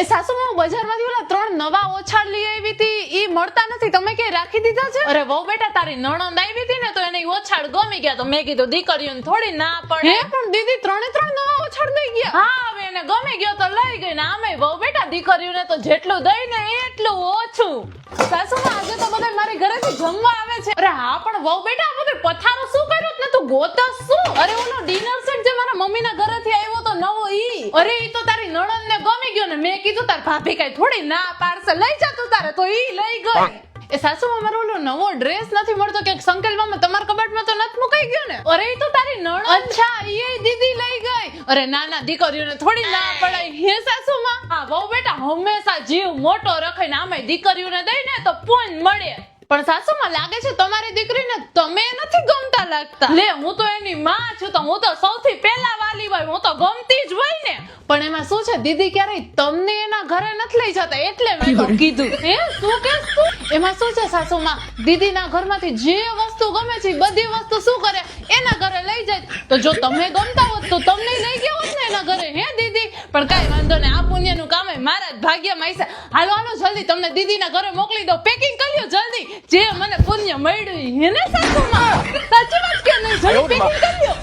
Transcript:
એ સાસુમાં હું બજારમાંથી ઓલા 3 નવા ઓછાડ લઈ આવી હતી, ઈ મળતા નથી, તમે કે રાખી દીધા છે? અરે વહુ બેટા તારી નણંદ આવી હતી ને તો એને ઈ ઓછાડ ગમી ગયા તો મેં કીધું દીકરીઓને થોડી ના પડે. હે પણ દીદી 3 નવા ઓછાડ દઈ ગયા? હા હવે એને ગમી ગયો તો લઈ ગઈ ને આમે વહુ બેટા દીકરીઓને તો જેટલું દઈ ને એટલું ઓછું. સાસુમાં આજે તો બધા મારી ઘરેથી જમવા આવે છે. અરે હા પણ વહુ બેટા આ બધું પથારું શું કર્યું ને તું ગોતસ શું? અરે ઓલો ડિનર સેટ જે મારા મમ્મીના ઘરેથી આવ્યો તો નવો ઈ. અરે ઈ તો તારી નણંદ ને ગમી ગયો ને મેં કીધું તાર ભાભી કઈ થોડી ના પાડશે, લઈ જા તું તારે, તો ઈ લઈ ગઈ. એ સાસુમાં મારો ઓલો નવો ડ્રેસ નથી મળતો કે સંકેલવામાં તમારા કબાટમાં તો નથી મુકાઈ ગયો ને? અરે ઈ તો તારી નણંદ. અચ્છા ઈ દીદી લઈ ગઈ. અરે ના ના દીકરીઓને થોડી ના પડાય હે સાસુમાં. હા વહુ બેટા હંમેશા જીવ મોટો રખાઈને આમે દીકરીઓને દઈને તો પુણ્ય મળે. પણ સાસુમાં લાગે છે તમારી દીકરીને તમે નથી ગમતા લાગતા. લે હું તો એની માં છું તો હું તો સૌથી પહેલા વાલી હોય, હું તો ગમતી જ હોય ને. પણ એમાં શું છે દીદી ક્યારેય તમને એના ઘરે નથી લઈ જતા એટલે મેં તો કીધું. હે શું કેસ તું? એમાં શું છે સાસુમાં, દીદીના ઘરમાંથી જે વસ્તુ ગમે છે ઈ બધી વસ્તુ શું કરે એના ઘરે લઈ જાય. તો જો તમે ગમતા હોત તો તમને લઈ ગયા હોત ને એના ઘરે, હે દીદી? પણ કઈ વાંધો ને, આ પુણ્યનું કામ એ મારા જ ભાગ્યમાં છે. હાલો હાલો જલ્દી તમને દીદીના ઘરે મોકલી દો, પેકિંગ કરી લ્યો જલ્દી. જે મને પુણ્ય મળ્યું હે ને સાસુમાં. સાચી વાત કે નહીં? જલ્દી પેકિંગ કરી લ્યો.